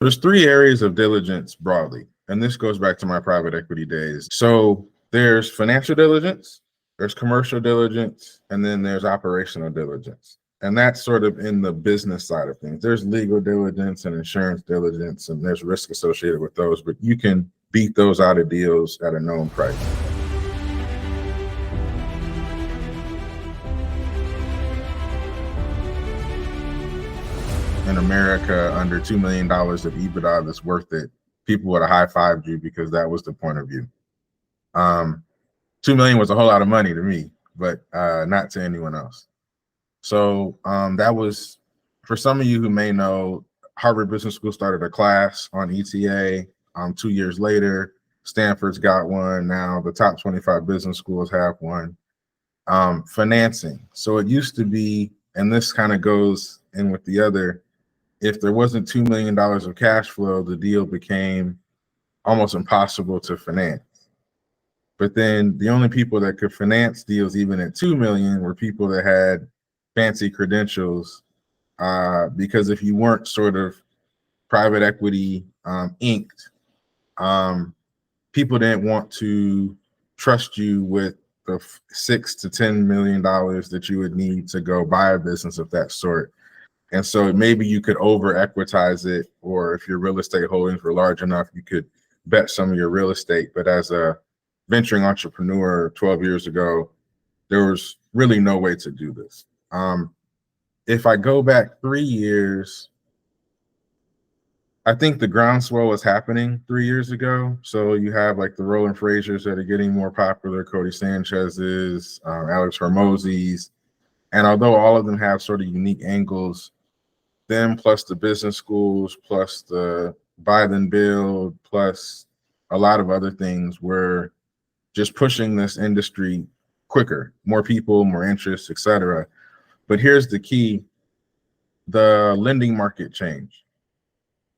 There's three areas of diligence broadly, and this goes back to my private equity days. So there's financial diligence, there's commercial diligence, and then there's operational diligence. And that's sort of in the business side of things. There's legal diligence and insurance diligence, and there's risk associated with those, but you can beat those out of deals at a known price. In America, under $2 million of EBITDA that's worth it, people would have high-fived you because that was the point of view. 2 million was a whole lot of money to me, but not to anyone else. So that was, for some of you who may know, Harvard Business School started a class on ETA. 2 years later, Stanford's got one. Now the top 25 business schools have one. Financing. So it used to be, and this kind of goes in with the other, if there wasn't $2 million of cash flow, the deal became almost impossible to finance. But then the only people that could finance deals even at 2 million were people that had fancy credentials, because if you weren't sort of private equity inked, people didn't want to trust you with the $6 to $10 million that you would need to go buy a business of that sort. And so maybe you could over equitize it, or if your real estate holdings were large enough, you could bet some of your real estate. But as a venturing entrepreneur 12 years ago, there was really no way to do this. If I go back 3 years, I think the groundswell was happening 3 years ago. So you have like the Roland Frasers that are getting more popular, Cody Sanchez's, Alex Hormozzi's. And although all of them have sort of unique angles, them plus the business schools, plus the buy then build, plus a lot of other things were just pushing this industry quicker, more people, more interest, etc. But here's the key: the lending market changed.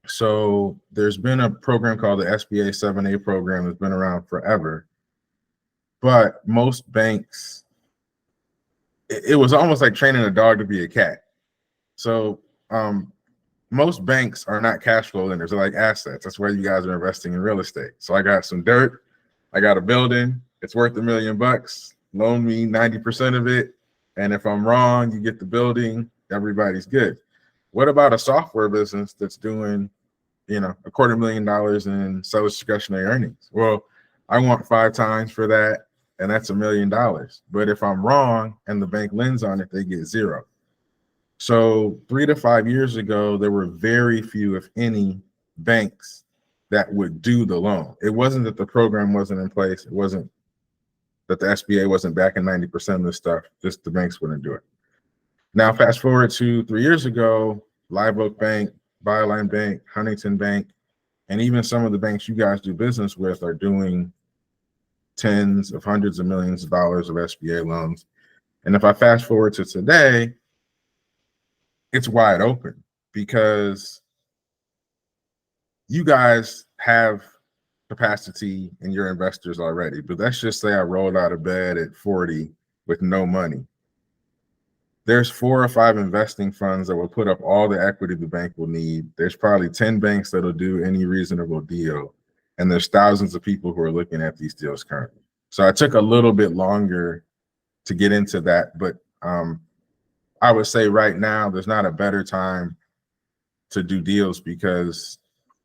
So there's been a program called the SBA 7A program that's been around forever, but most banks, it was almost like training a dog to be a cat. So most banks are not cash flow lenders. They're like assets. That's where you guys are investing in real estate. So I got some dirt, I got a building, it's worth $1 million. Loan me 90% of it, and if I'm wrong, you get the building. Everybody's good. What about a software business that's doing, $250,000 in seller's discretionary earnings? Well, I want 5 times for that, and that's $1 million. But if I'm wrong and the bank lends on it, they get 0. So 3 to 5 years ago, there were very few, if any, banks that would do the loan. It wasn't that the program wasn't in place. It wasn't that the SBA wasn't backing 90% of this stuff. Just the banks wouldn't do it. Now, fast forward to 3 years ago, Live Oak Bank, Byline Bank, Huntington Bank, and even some of the banks you guys do business with are doing tens of hundreds of millions of dollars of SBA loans. And if I fast forward to today, it's wide open because you guys have capacity in your investors already. But let's just say I rolled out of bed at 40 with no money. There's 4 or 5 investing funds that will put up all the equity the bank will need. There's probably 10 banks that'll do any reasonable deal. And there's thousands of people who are looking at these deals currently. So I took a little bit longer to get into that, but I would say right now there's not a better time to do deals, because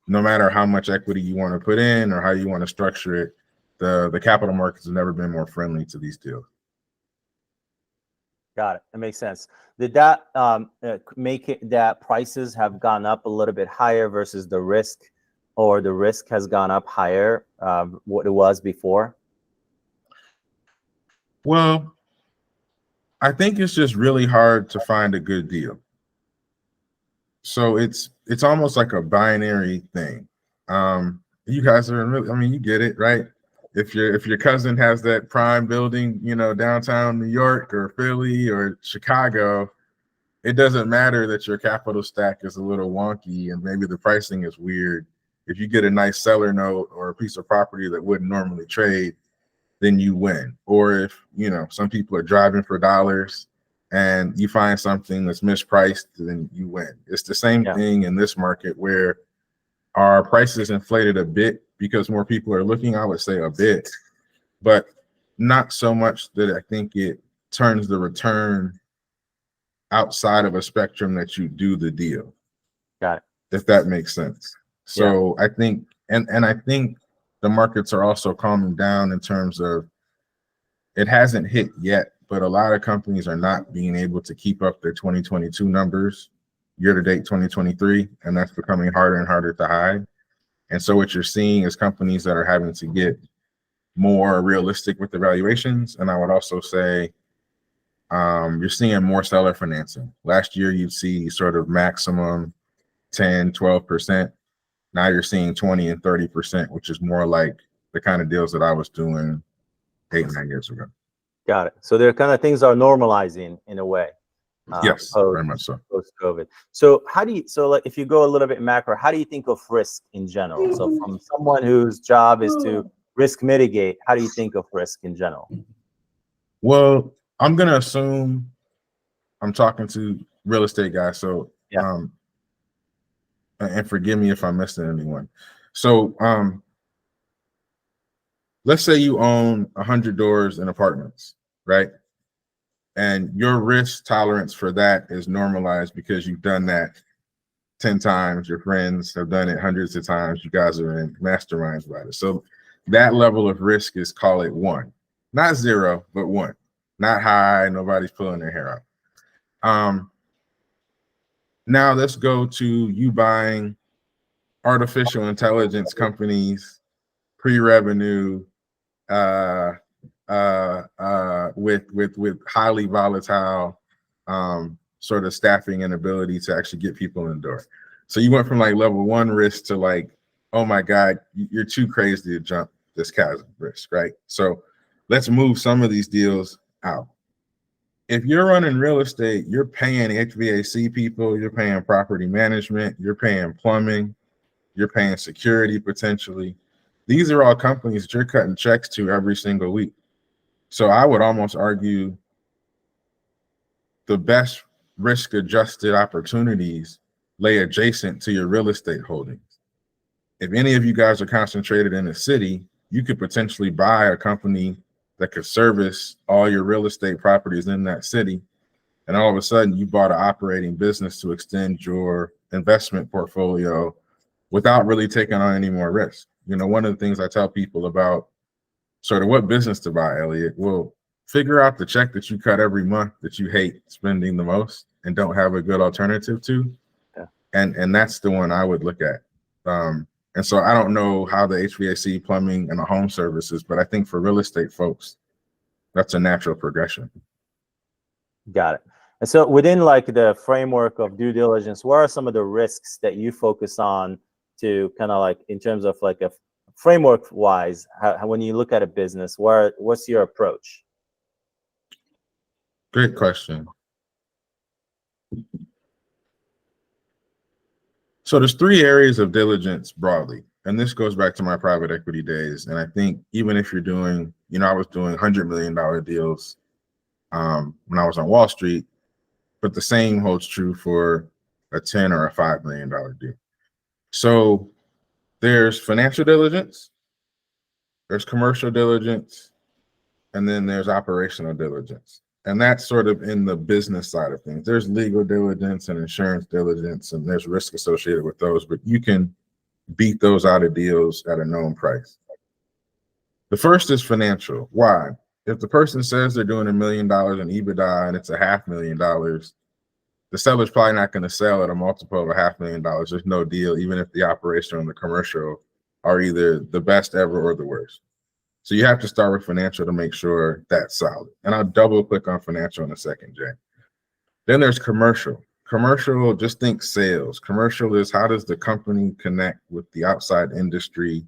no matter how much equity you want to put in or how you want to structure it, the capital markets have never been more friendly to these deals. Got it. That makes sense. Did that make it that prices have gone up a little bit higher versus the risk, or the risk has gone up higher what it was before? Well, I think it's just really hard to find a good deal. So it's almost like a binary thing. You guys are really, you get it, right? If your cousin has that prime building, downtown New York or Philly or Chicago, it doesn't matter that your capital stack is a little wonky and maybe the pricing is weird. If you get a nice seller note or a piece of property that wouldn't normally trade, then you win. Or if, some people are driving for dollars and you find something that's mispriced, then you win. It's the same thing in this market where Are prices inflated a bit because more people are looking? I would say a bit, but not so much that I think it turns the return outside of a spectrum that you do the deal. Got it. If that makes sense. So I think, and I think the markets are also calming down in terms of it hasn't hit yet, but a lot of companies are not being able to keep up their 2022 numbers year to date 2023, and that's becoming harder and harder to hide. And so what you're seeing is companies that are having to get more realistic with the valuations. And I would also say you're seeing more seller financing. Last year, you'd see sort of maximum 10, 12%. Now you're seeing 20 and 30%, which is more like the kind of deals that I was doing 8-9 years ago. Got it. So there kind of things are normalizing in a way. Yes, very much so. Post COVID. So how do you, so like if you go a little bit macro, how do you think of risk in general? So from someone whose job is to risk mitigate, how do you think of risk in general? Well, I'm going to assume I'm talking to real estate guys. So, and forgive me if I'm missing anyone. So, let's say you own 100 doors in apartments, right? And your risk tolerance for that is normalized because you've done that 10 times. Your friends have done it hundreds of times. You guys are in masterminds about it. So that level of risk is, call it 1, not 0, but 1, not high. Nobody's pulling their hair out. Now let's go to you buying artificial intelligence companies, pre-revenue, with highly volatile sort of staffing and ability to actually get people in the door. So you went from like level 1 risk to like, oh my God, you're too crazy to jump this chasm risk, right? So let's move some of these deals out. If you're running real estate, you're paying HVAC people, you're paying property management, you're paying plumbing, you're paying security potentially. These are all companies that you're cutting checks to every single week. So I would almost argue the best risk-adjusted opportunities lay adjacent to your real estate holdings. If any of you guys are concentrated in a city, you could potentially buy a company that could service all your real estate properties in that city. And all of a sudden you bought an operating business to extend your investment portfolio without really taking on any more risk. You know, one of the things I tell people about sort of what business to buy, Elliot, well, figure out the check that you cut every month that you hate spending the most and don't have a good alternative to. And that's the one I would look at. And so I don't know how the HVAC, plumbing, and the home services, but I think for real estate folks, that's a natural progression. Got it. And so within like the framework of due diligence, what are some of the risks that you focus on to kind of like in terms of like a framework wise, how when you look at a business, what's your approach? Great question. So there's 3 areas of diligence broadly, and this goes back to my private equity days. And I think even if you're doing, you know, I was doing $100 million deals when I was on Wall Street, but the same holds true for a 10 or a $5 million deal. So there's financial diligence, there's commercial diligence, and then there's operational diligence. And that's sort of in the business side of things. There's legal diligence and insurance diligence, and there's risk associated with those, but you can beat those out of deals at a known price. The first is financial. Why? If the person says they're doing $1 million in EBITDA and it's $500,000, the seller's probably not going to sell at a multiple of $500,000. There's no deal, even if the operational and the commercial are either the best ever or the worst. So you have to start with financial to make sure that's solid. And I'll double click on financial in a second, Jay. Then there's commercial. Commercial, just think sales. Commercial is how does the company connect with the outside industry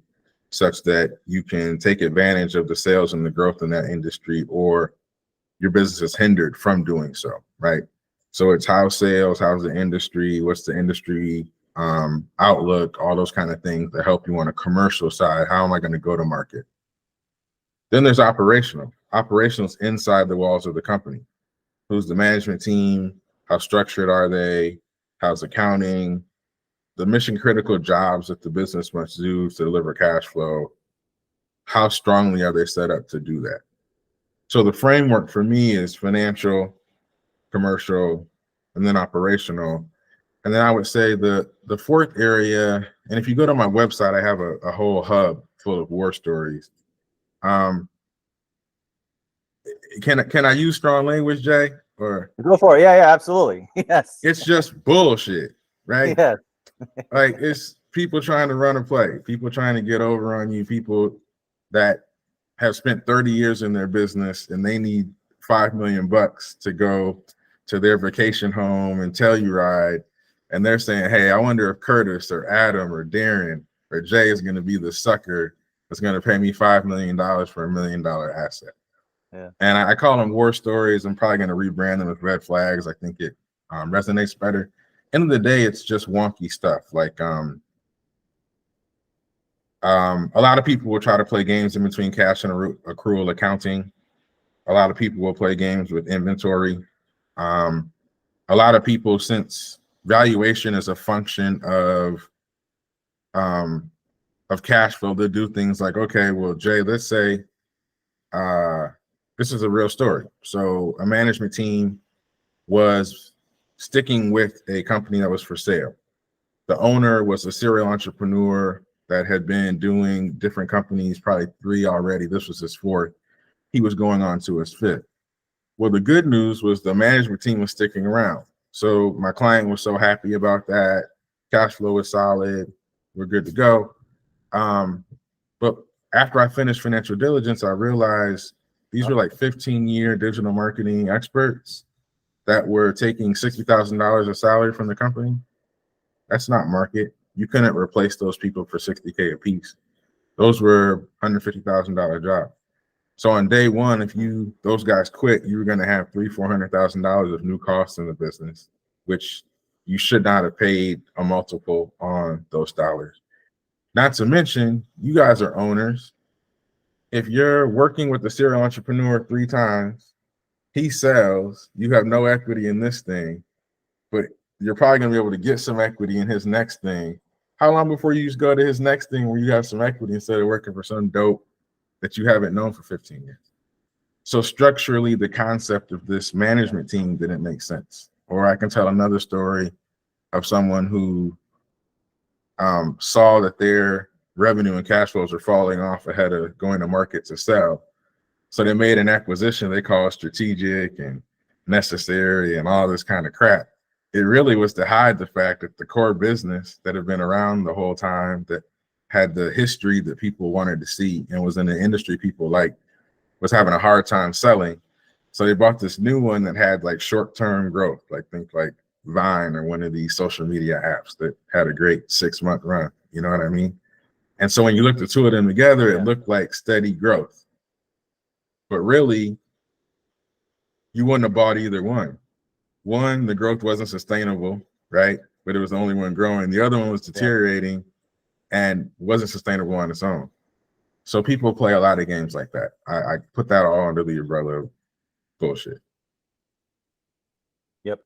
such that you can take advantage of the sales and the growth in that industry, or your business is hindered from doing so, right? So it's how sales, how's the industry, what's the industry outlook, all those kind of things that help you on a commercial side. How am I going to go to market? Then there's operational. Operationals inside the walls of the company. Who's the management team? How structured are they? How's accounting? the mission critical jobs that the business must do to deliver cash flow, how strongly are they set up to do that? So the framework for me is financial, commercial, and then operational. And then I would say the fourth area, and if you go to my website, I have a whole hub full of war stories. Can I use strong language, Jay? Or Go for it. Yeah, absolutely. Yes. It's just bullshit, right? Yes. Like, it's people trying to run a play, people trying to get over on you, people that have spent 30 years in their business and they need $5 million to go to their vacation home and Telluride, and they're saying, hey, I wonder if Curtis or Adam or Darren or Jay is going to be the sucker that's going to pay me $5 million for $1 million asset. Yeah. And I call them war stories. I'm probably going to rebrand them as red flags. I think it resonates better. End of the day, it's just wonky stuff. Like a lot of people will try to play games in between cash and accrual accounting. A lot of people will play games with inventory. A lot of people, since valuation is a function of cash flow, they'll do things like, okay, well, Jay, let's say this is a real story. So a management team was sticking with a company that was for sale. The owner was a serial entrepreneur that had been doing different companies, probably 3 already. This was his 4th. He was going on to his 5th. Well, the good news was the management team was sticking around. So my client was so happy about that. Cash flow was solid. We're good to go. But after I finished financial diligence, I realized these were like 15-year digital marketing experts that were taking $60,000 of salary from the company. That's not market. You couldn't replace those people for $60K a piece. Those were $150,000 jobs. So on day one, if those guys quit, you were going to have $300,000-$400,000 of new costs in the business, which you should not have paid a multiple on those dollars. Not to mention, you guys are owners. If you're working with the serial entrepreneur 3 times, he sells, you have no equity in this thing, but you're probably going to be able to get some equity in his next thing. How long before you just go to his next thing where you have some equity instead of working for some dope that you haven't known for 15 years? So structurally, the concept of this management team didn't make sense. Or I can tell another story of someone who saw that their revenue and cash flows are falling off ahead of going to market to sell. So they made an acquisition they call strategic and necessary and all this kind of crap. It really was to hide the fact that the core business that had been around the whole time, that had the history that people wanted to see and was in the industry people liked, was having a hard time selling. So they bought this new one that had like short-term growth, like think like Vine or one of these social media apps that had a great 6-month run. You know what I mean? And so when you look the two of them together, it looked like steady growth. But really, you wouldn't have bought either one. One, the growth wasn't sustainable, right? But it was the only one growing. The other one was deteriorating and wasn't sustainable on its own. So people play a lot of games like that. I put that all under the umbrella of bullshit. Yep.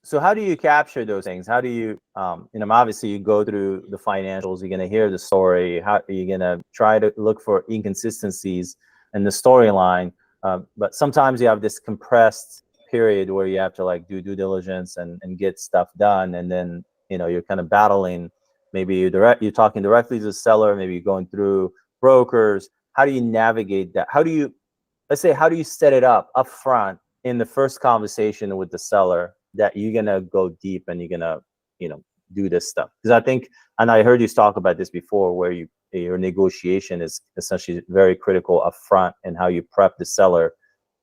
So how do you capture those things? How do you, obviously you go through the financials, you're going to hear the story. How are you going to try to look for inconsistencies in the storyline? But sometimes you have this compressed period where you have to like do due diligence and get stuff done. And then, you're kind of battling, maybe you're talking directly to the seller, maybe you're going through brokers. How do you navigate that? How do you set it up front in the first conversation with the seller that you're gonna go deep and you're gonna, do this stuff? Because I think, and I heard you talk about this before, where your negotiation is essentially very critical up front and how you prep the seller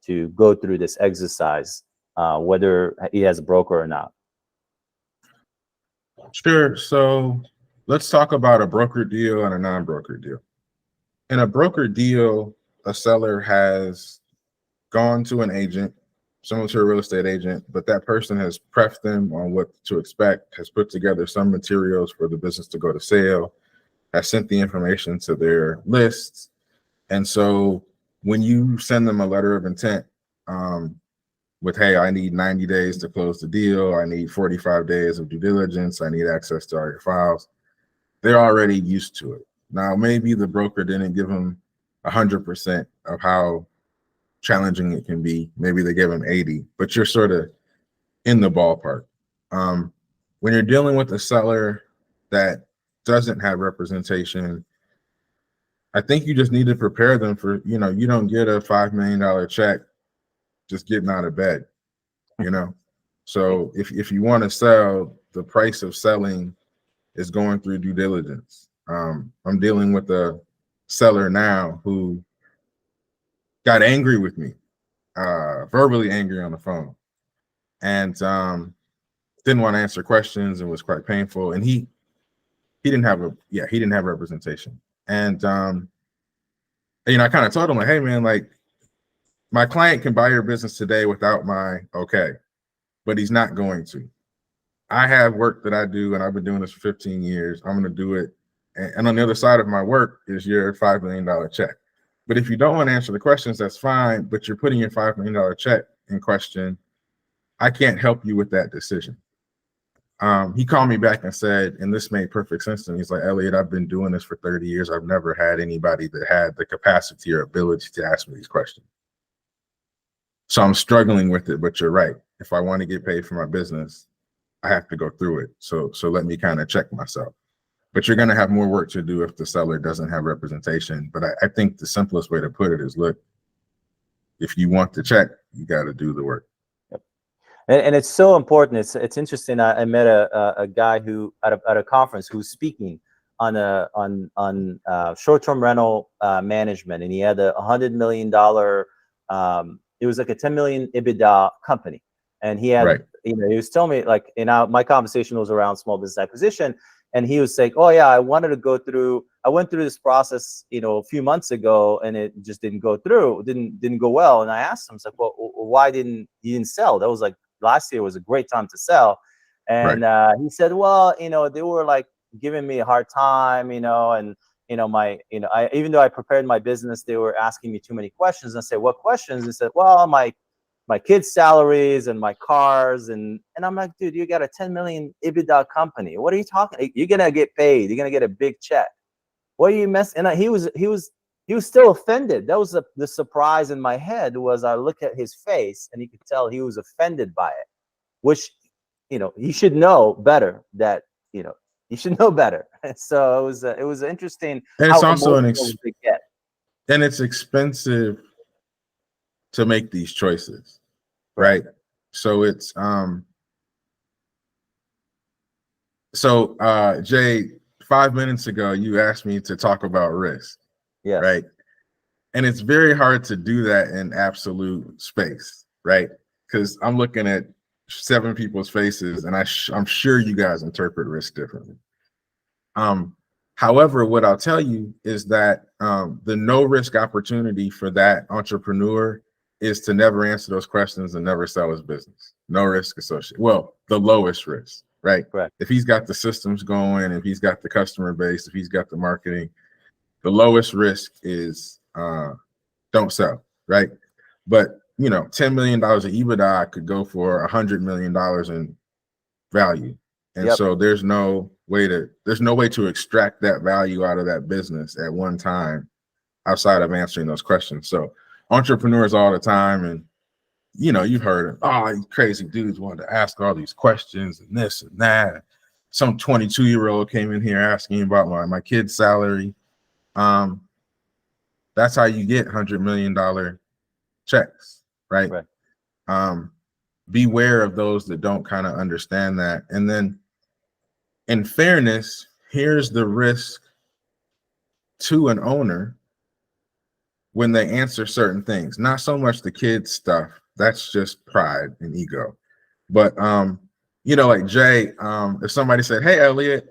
to go through this exercise, whether he has a broker or not. Sure. So let's talk about a broker deal and a non-broker deal. In a broker deal, a seller has gone to an agent, someone to a real estate agent, but that person has prepped them on what to expect, has put together some materials for the business to go to sale, has sent the information to their lists. And so when you send them a letter of intent, with, hey, I need 90 days to close the deal. I need 45 days of due diligence. I need access to all your files. They're already used to it. Now, maybe the broker didn't give them 100% of how challenging it can be. Maybe they give them 80, but you're sort of in the ballpark. When you're dealing with a seller that doesn't have representation, I think you just need to prepare them for, you don't get a $5 million check just getting out of bed, So if you want to sell, the price of selling is going through due diligence. I'm dealing with a seller now who got angry with me, verbally angry on the phone, and didn't want to answer questions and was quite painful. And he didn't have representation. And I kind of told him, like, hey man, like, my client can buy your business today without my okay, but he's not going to. I have work that I do, and I've been doing this for 15 years. I'm going to do it. And on the other side of my work is your $5 million check. But if you don't want to answer the questions, that's fine. But you're putting your $5 million check in question. I can't help you with that decision. He called me back and said, and this made perfect sense to me. He's like, Elliot, I've been doing this for 30 years. I've never had anybody that had the capacity or ability to ask me these questions. So I'm struggling with it, but you're right. If I want to get paid for my business, I have to go through it. So let me kind of check myself. But you're going to have more work to do if the seller doesn't have representation. But I think the simplest way to put it is, look, if you want the check, you got to do the work. Yep. And it's so important. It's interesting. I met a guy who at a conference who's speaking on short-term rental management, and he had a $100 million. It was like a 10 million EBITDA company, and he had, right. He was telling me, like, my conversation was around small business acquisition, and he was saying, oh yeah, I went through this process, a few months ago, and it just didn't go through, didn't go well. And I asked him, like, well, why didn't sell? That was like last year was a great time to sell. And right. He said, well, they were like giving me a hard time, and I, even though I prepared my business, they were asking me too many questions. And I said, what questions? And said, well, my kids' salaries and my cars, and I'm like, dude, you got a 10 million EBITDA company. What are you talking? You're gonna get paid. You're gonna get a big check. What are you messing? And he was still offended. That was the surprise in my head. Was I look at his face and you could tell he was offended by it, which he should know better. That you should know better. So it was interesting. And it's also and it's expensive to make these choices, right? So it's Jay, 5 minutes ago you asked me to talk about risk. Yeah. Right. And it's very hard to do that in absolute space, right? Because I'm looking at 7 people's faces, and I'm sure you guys interpret risk differently. However, what I'll tell you is that the no risk opportunity for that entrepreneur is to never answer those questions and never sell his business. No risk associated. Well, the lowest risk, right? Correct. If he's got the systems going, if he's got the customer base, if he's got the marketing, the lowest risk is don't sell, right? But $10 million of EBITDA could go for $100 million in value. And so there's no way to extract that value out of that business at one time outside of answering those questions. So entrepreneurs all the time, and you've heard, oh, these crazy dudes wanted to ask all these questions and this and that. Some 22-year-old came in here asking about my kid's salary. That's how you get $100 million checks, right? Beware of those that don't kind of understand that. And then, in fairness, here's the risk to an owner when they answer certain things. Not so much the kids stuff. That's just pride and ego. But like Jay, if somebody said, hey, Elliot,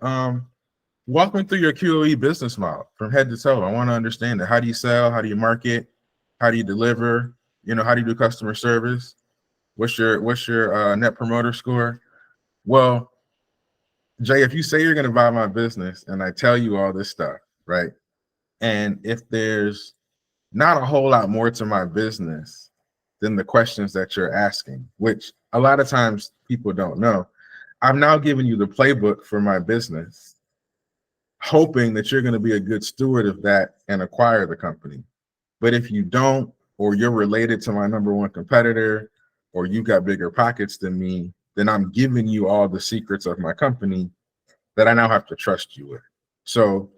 walk me through your QOE business model from head to toe. I want to understand it. How do you sell? How do you market? How do you deliver? How do you do customer service? What's your net promoter score? Well, Jay, if you say you're going to buy my business and I tell you all this stuff, right? And if there's not a whole lot more to my business than the questions that you're asking, which a lot of times people don't know. I'm now giving you the playbook for my business, hoping that you're going to be a good steward of that and acquire the company. But if you don't, or you're related to my number one competitor, or you got bigger pockets than me, then I'm giving you all the secrets of my company that I now have to trust you with. So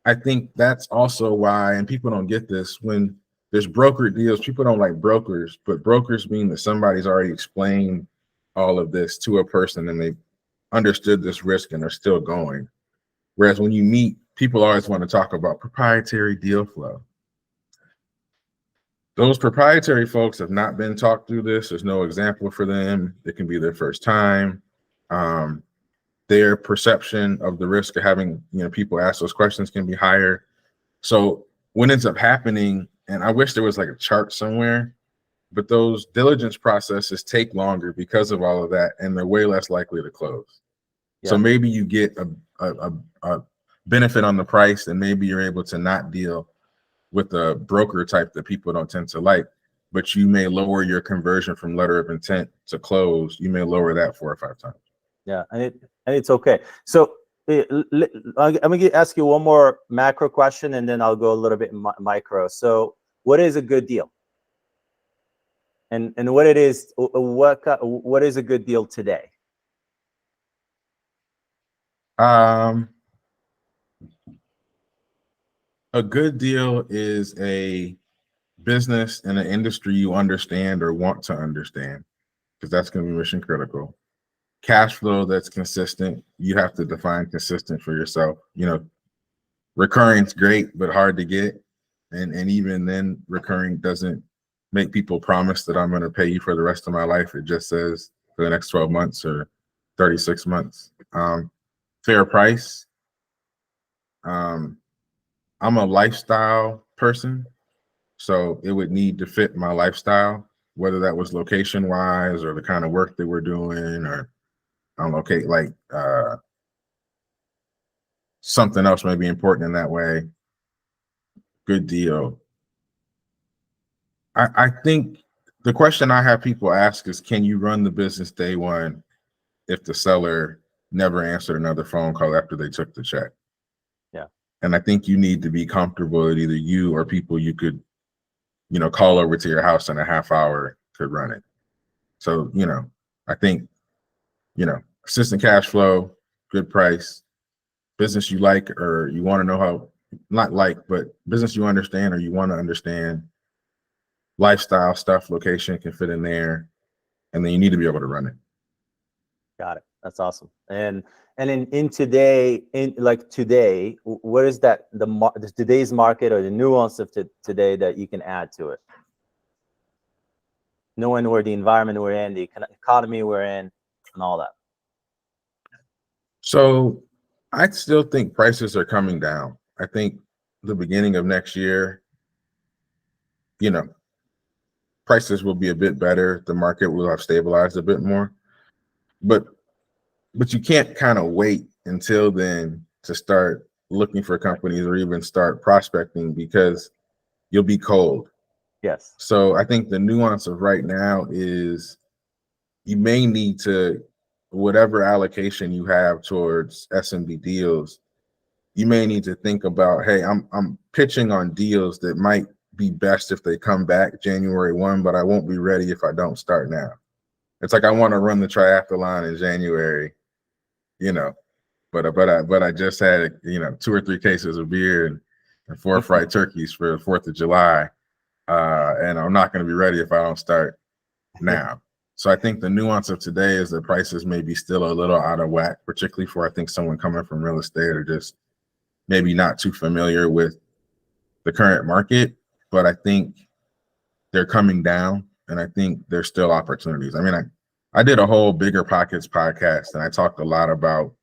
I think that's also why, and people don't get this, when there's broker deals, people don't like brokers, but brokers mean that somebody's already explained all of this to a person and they understood this risk and are still going. Whereas when you meet, people always want to talk about proprietary deal flow. Those proprietary folks have not been talked through this. There's no example for them. It can be their first time. Their perception of the risk of having, people ask those questions can be higher. So what ends up happening, and I wish there was like a chart somewhere, but those diligence processes take longer because of all of that, and they're way less likely to close. Yeah. So maybe you get a benefit on the price, and maybe you're able to not deal with a broker type that people don't tend to like, but you may lower your conversion from letter of intent to close. You may lower that 4 or 5 times. Yeah, and it's okay. So I'm gonna ask you one more macro question, and then I'll go a little bit micro. So, what is a good deal? And what is a good deal today? A good deal is a business in an industry you understand or want to understand, because that's going to be mission critical. Cash flow that's consistent. You have to define consistent for yourself. Recurring's great, but hard to get. And even then, recurring doesn't make people promise that I'm going to pay you for the rest of my life. It just says for the next 12 months or 36 months. Fair price. I'm a lifestyle person, so it would need to fit my lifestyle, whether that was location wise or the kind of work that we're doing, or something else may be important in that way. Good deal. I think the question I have people ask is, can you run the business day one if the seller never answered another phone call after they took the check? Yeah. And I think you need to be comfortable that either you or people you could, call over to your house in a half hour could run it. So, I think, consistent cash flow, good price, business you like, or you want to know how, not like, but business you understand or you want to understand, lifestyle stuff, location can fit in there, and then you need to be able to run it. Got it. That's awesome. And in today, what is that today's market or the nuance of today that you can add to it? Knowing where the environment we're in, the economy we're in, and all that. So I still think prices are coming down. I think the beginning of next year, prices will be a bit better. The market will have stabilized a bit more, but you can't kind of wait until then to start looking for companies or even start prospecting, because you'll be cold. Yes. So I think the nuance of right now is you may need to, whatever allocation you have towards SMB deals, you may need to think about, hey, I'm pitching on deals that might be best if they come back January 1, but I won't be ready if I don't start now. It's like I want to run the triathlon in January, but I just had 2 or 3 cases of beer and 4 fried turkeys for the 4th of July, and I'm not going to be ready if I don't start now. So I think the nuance of today is that prices may be still a little out of whack, particularly for, I think, someone coming from real estate or just maybe not too familiar with the current market, but I think they're coming down, and I think there's still opportunities. I mean, I did a whole Bigger Pockets podcast, and I talked a lot about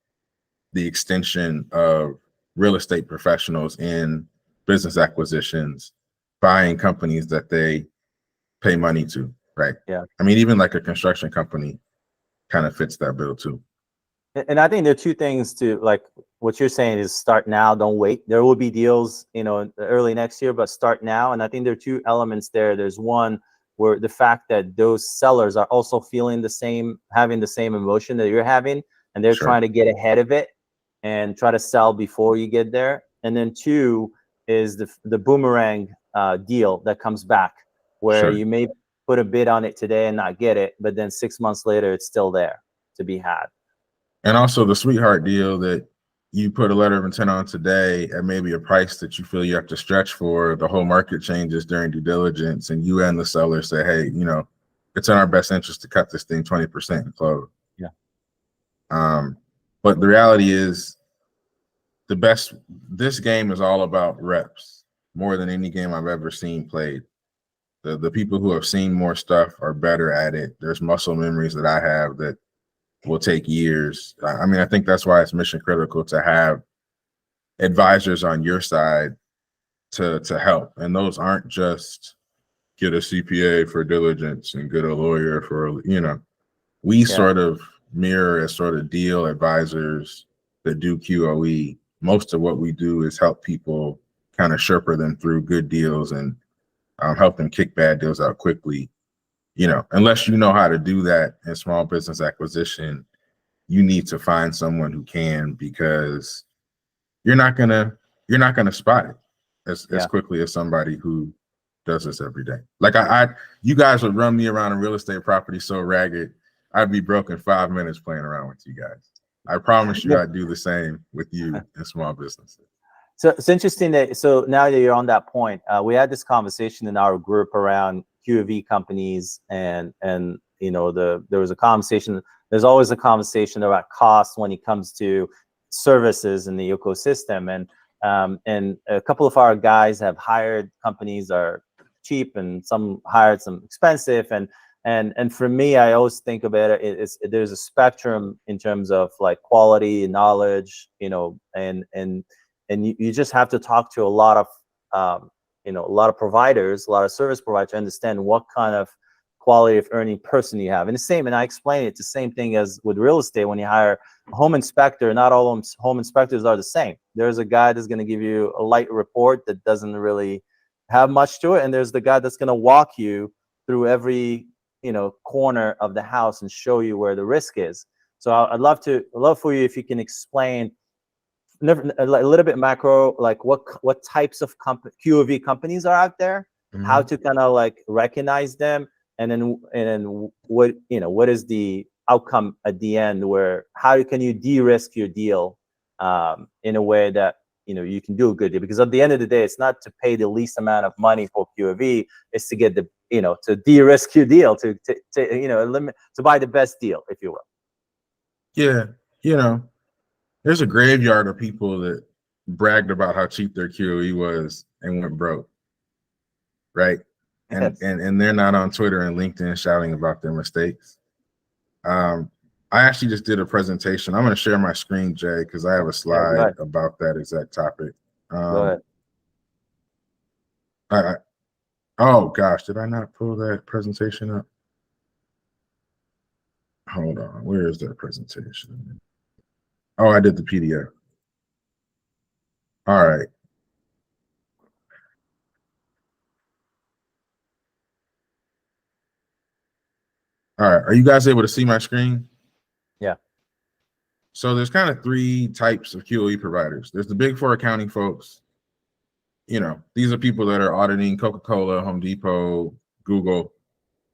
the extension of real estate professionals in business acquisitions, buying companies that they pay money to, right? Yeah. I mean, even like a construction company kind of fits that bill too. And I think there are 2 things to, like, what you're saying is start now, don't wait. There will be deals, early next year, but start now. And I think there are 2 elements there. There's one where the fact that those sellers are also feeling the same, having the same emotion that you're having, and they're trying to get ahead of it and try to sell before you get there. And then two is the boomerang deal that comes back, where you may put a bid on it today and not get it, but then 6 months later it's still there to be had. And also the sweetheart deal that you put a letter of intent on today at maybe a price that you feel you have to stretch for, the whole market changes during due diligence, and you and the seller say, hey, you know, it's in our best interest to cut this thing 20% and close. Yeah. But the reality is this game is all about reps more than any game I've ever seen played. The people who have seen more stuff are better at it. There's muscle memories that I have that will take years. I mean, I think that's why it's mission critical to have advisors on your side to help. And those aren't just get a CPA for diligence and get a lawyer for, you know, we sort of mirror as sort of deal advisors that do QOE. Most of what we do is help people kind of shepherd them through good deals and help them kick bad deals out quickly. You know, unless you know how to do that in small business acquisition, you need to find someone who can, because you're not gonna spot it as quickly as somebody who does this every day. Like you guys would run me around a real estate property so ragged, I'd be broke in 5 minutes playing around with you guys. I promise you I'd do the same with you in small businesses. So it's interesting that, so now that you're on that point, we had this conversation in our group around QOV companies, and you know, there was a conversation. There's always a conversation about cost when it comes to services in the ecosystem, and a couple of our guys have hired companies that are cheap, and some hired some expensive, and for me, I always think about it, there's a spectrum in terms of like quality, knowledge, you know, and you just have to talk to a lot of you know, a lot of providers, a lot of service providers to understand what kind of quality of earning person you have. And the same, and I explain it's the same thing as with real estate. When you hire a home inspector, not all home inspectors are the same. There's a guy that's going to give you a light report that doesn't really have much to it, and there's the guy that's going to walk you through every, you know, corner of the house and show you where the risk is. So I'd love for you if you can explain a little bit macro, like what types of QOV companies are out there, how to kind of like recognize them, and then what, you know, what is the outcome at the end, where how can you de-risk your deal in a way that, you know, you can do a good deal, because at the end of the day, it's not to pay the least amount of money for QOV, it's to get the, you know, to de-risk your deal, to you know, to buy the best deal, if you will. Yeah, you know, there's a graveyard of people that bragged about how cheap their QOE was and went broke, right? And they're not on Twitter and LinkedIn shouting about their mistakes. I actually just did a presentation. I'm going to share my screen, Jay, because I have a slide about that exact topic. Go ahead. Oh gosh, did I not pull that presentation up? Hold on, where is that presentation? Oh, I did the PDF. All right. All right, are you guys able to see my screen? Yeah. So there's kind of three types of QOE providers. There's the big four accounting folks. You know, these are people that are auditing Coca-Cola, Home Depot, Google.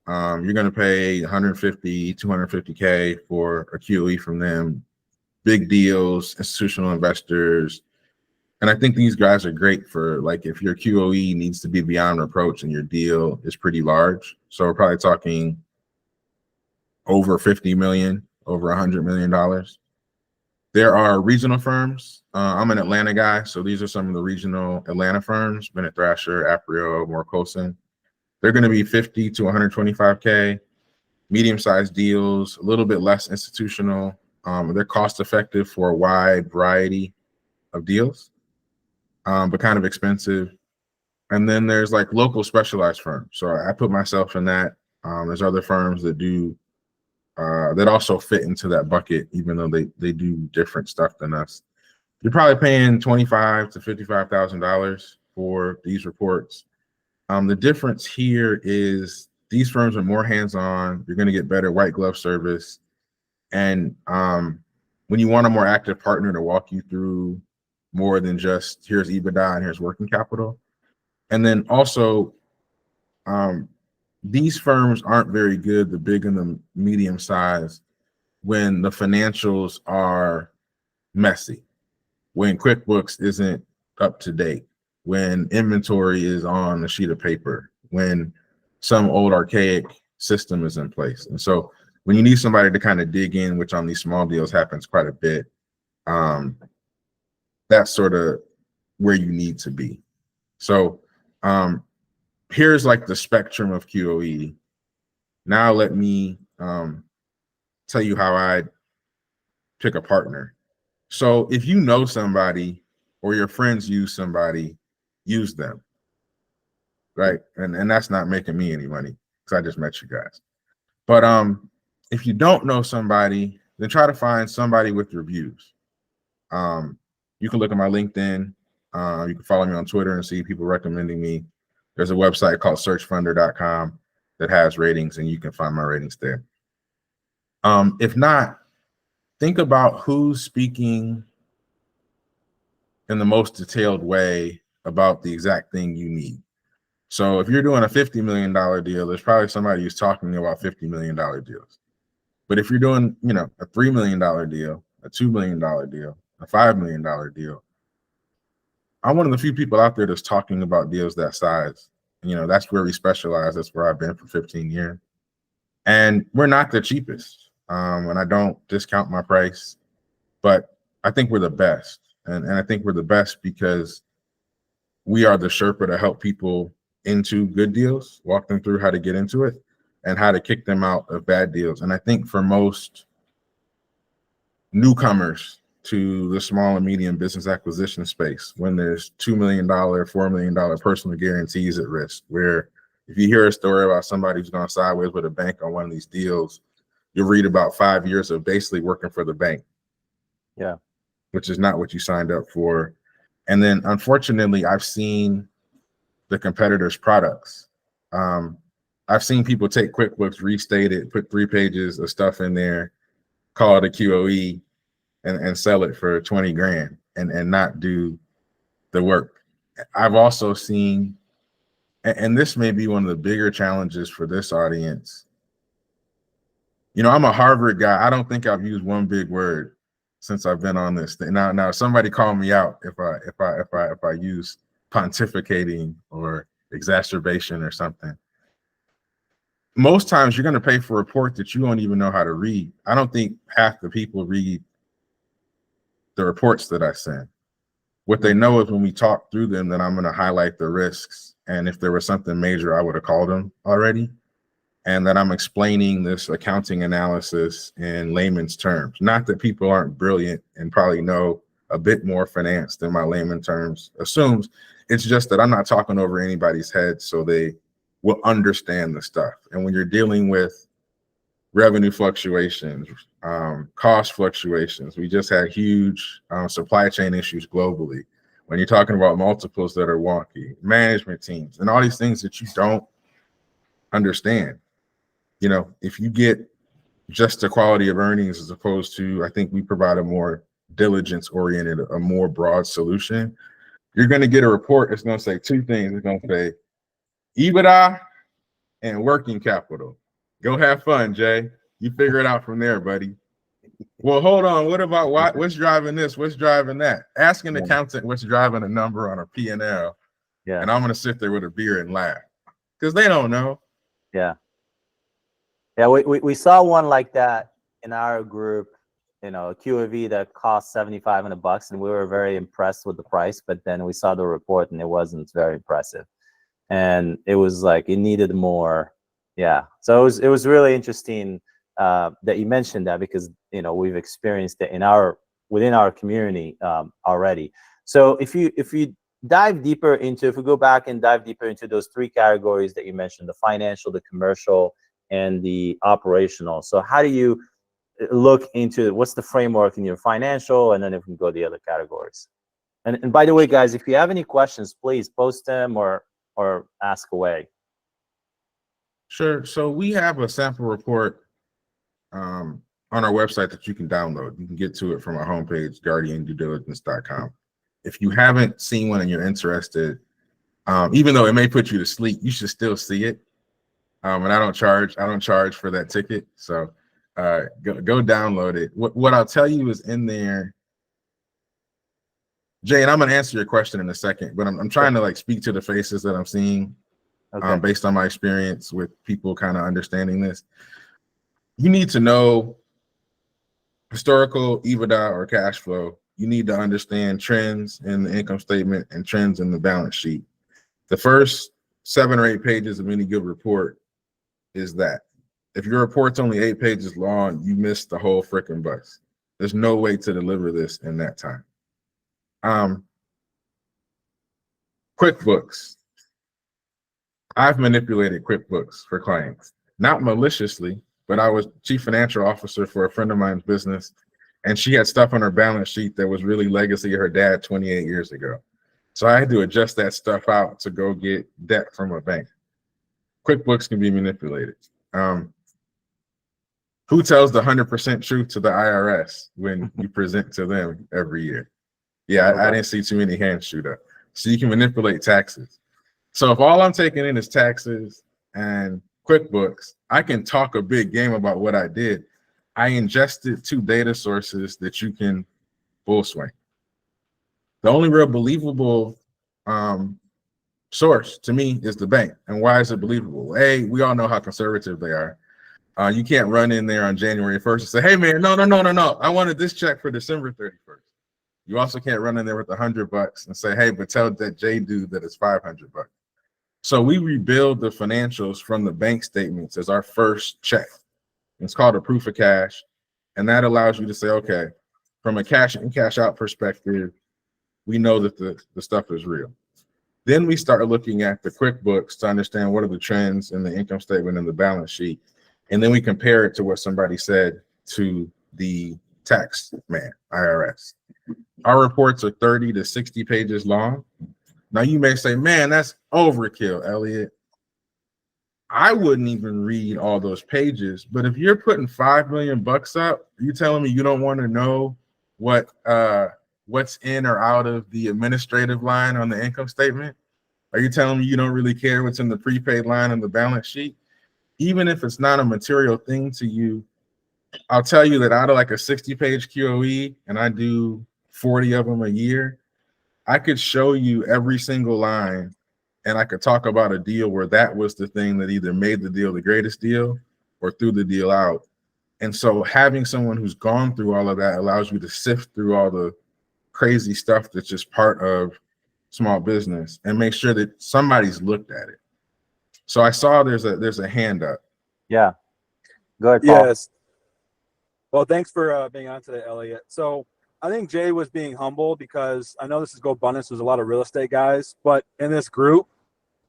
You're going to pay 150, 250K for a QOE from them. Big deals, institutional investors. And I think these guys are great for, like, if your QOE needs to be beyond reproach and your deal is pretty large. So we're probably talking over 50 million, over $100 million. There are regional firms. I'm an Atlanta guy, so these are some of the regional Atlanta firms: Bennett Thrasher, Aprio, Moore Colson. They're going to be 50 to 125K. Medium-sized deals, a little bit less institutional. They're cost-effective for a wide variety of deals, but kind of expensive. And then there's like local specialized firms. So I put myself in that. There's other firms that do that also fit into that bucket, even though they do different stuff than us. You're probably paying $25,000 to $55,000 for these reports. The difference here is these firms are more hands-on. You're going to get better white glove service. And when you want a more active partner to walk you through more than just here's EBITDA and here's working capital. And then also, these firms aren't very good, the big and the medium size, when the financials are messy, when QuickBooks isn't up to date, when inventory is on a sheet of paper, when some old archaic system is in place. And so when you need somebody to kind of dig in, which on these small deals happens quite a bit, that's sort of where you need to be. So here's like the spectrum of QOE. Now let me tell you how I pick a partner. So if you know somebody or your friends use somebody, use them, right? And that's not making me any money because I just met you guys. But if you don't know somebody, then try to find somebody with reviews. You can look at my LinkedIn. You can follow me on Twitter and see people recommending me. There's a website called searchfunder.com that has ratings, and you can find my ratings there. If not, think about who's speaking in the most detailed way about the exact thing you need. So if you're doing a $50 million deal, there's probably somebody who's talking about $50 million deals. But if you're doing, a $3 million deal, a $2 million deal, a $5 million deal, I'm one of the few people out there that's talking about deals that size. That's where we specialize. That's where I've been for 15 years. And we're not the cheapest. And I don't discount my price, but I think we're the best. And I think we're the best because we are the Sherpa to help people into good deals, walk them through how to get into it and how to kick them out of bad deals. And I think for most newcomers to the small and medium business acquisition space, when there's $2 million, $4 million personal guarantees at risk, where if you hear a story about somebody who's gone sideways with a bank on one of these deals, you'll read about 5 years of basically working for the bank. Yeah. Which is not what you signed up for. And then unfortunately, I've seen the competitors' products. I've seen people take QuickBooks, restate it, put 3 pages of stuff in there, call it a QOE, and sell it for 20 grand and not do the work. I've also seen, and this may be one of the bigger challenges for this audience. I'm a Harvard guy. I don't think I've used one big word since I've been on this thing. Now somebody call me out if I use pontificating or exacerbation or something. Most times you're going to pay for a report that you don't even know how to read. I don't think half the people read the reports that I send. What they know is when we talk through them, that I'm going to highlight the risks. And if there was something major, I would have called them already. And that I'm explaining this accounting analysis in layman's terms. Not that people aren't brilliant and probably know a bit more finance than my layman terms assumes. It's just that I'm not talking over anybody's head so they will understand the stuff. And when you're dealing with revenue fluctuations, cost fluctuations, we just had huge supply chain issues globally. When you're talking about multiples that are wonky, management teams, and all these things that you don't understand. If you get just the quality of earnings as opposed to, I think we provide a more diligence oriented, a more broad solution, you're going to get a report. It's going to say 2 things. It's going to say EBITDA and working capital. Go have fun, Jay. You figure it out from there, buddy. Well, hold on. What about what's driving this? What's driving that? Ask an accountant what's driving a number on a P&L. Yeah. And I'm going to sit there with a beer and laugh because they don't know. Yeah. Yeah, we saw one like that in our group, a QOV that cost $7,500, and we were very impressed with the price. But then we saw the report, and it wasn't very impressive, and it was like it needed more. Yeah, so it was really interesting that you mentioned that because we've experienced it within our community already. So if you dive deeper into, if we go back and dive deeper into those 3 categories that you mentioned, the financial, the commercial, and the operational. So how do you look into what's the framework in your financial, and then if we can go to the other categories. And by the way, guys, if you have any questions, please post them or ask away. Sure. So we have a sample report on our website that you can download. You can get to it from our homepage, guardianduediligence.com. If you haven't seen one and you're interested, even though it may put you to sleep, you should still see it. And I don't charge for that ticket. So go download it. What I'll tell you is in there, Jay, and I'm gonna answer your question in a second, but I'm trying to like speak to the faces that I'm seeing based on my experience with people kind of understanding this. You need to know historical EBITDA or cash flow. You need to understand trends in the income statement and trends in the balance sheet. The first 7 or 8 pages of any good report is that. If your report's only 8 pages long, you missed the whole freaking bus. There's no way to deliver this in that time. QuickBooks. I've manipulated QuickBooks for clients, not maliciously, but I was chief financial officer for a friend of mine's business, and she had stuff on her balance sheet that was really legacy of her dad 28 years ago. So I had to adjust that stuff out to go get debt from a bank. QuickBooks can be manipulated. Who tells the 100% truth to the IRS when you present to them every year? Yeah, I didn't see too many hands shoot up. So you can manipulate taxes. So if all I'm taking in is taxes and QuickBooks, I can talk a big game about what I did. I ingested 2 data sources that you can bull swing. The only real believable source to me is the bank. And why is it believable? A, we all know how conservative they are. You can't run in there on January 1st and say, hey man, no. I wanted this check for December 31st. You also can't run in there with $100 and say, hey, but tell that J dude that it's $500. So we rebuild the financials from the bank statements as our first check. It's called a proof of cash. And that allows you to say, okay, from a cash in, cash out perspective, we know that the stuff is real. Then we start looking at the QuickBooks to understand what are the trends in the income statement and the balance sheet. And then we compare it to what somebody said to the tax man, IRS. Our reports are 30 to 60 pages long. Now you may say, man, that's overkill, Elliot. I wouldn't even read all those pages, but if you're putting $5 million up, you telling me you don't want to know what's in or out of the administrative line on the income statement? Are you telling me you don't really care what's in the prepaid line on the balance sheet? Even if it's not a material thing to you, I'll tell you that out of like a 60-page QOE, and I do 40 of them a year, I could show you every single line, and I could talk about a deal where that was the thing that either made the deal the greatest deal or threw the deal out. And so having someone who's gone through all of that allows you to sift through all the crazy stuff that's just part of small business and make sure that somebody's looked at it. So I saw there's a hand up. Yeah. Go ahead, Paul. Yes. Well, thanks for being on today, Elliot. So I think Jay was being humble because I know this is GoBundance. There's a lot of real estate guys, but in this group,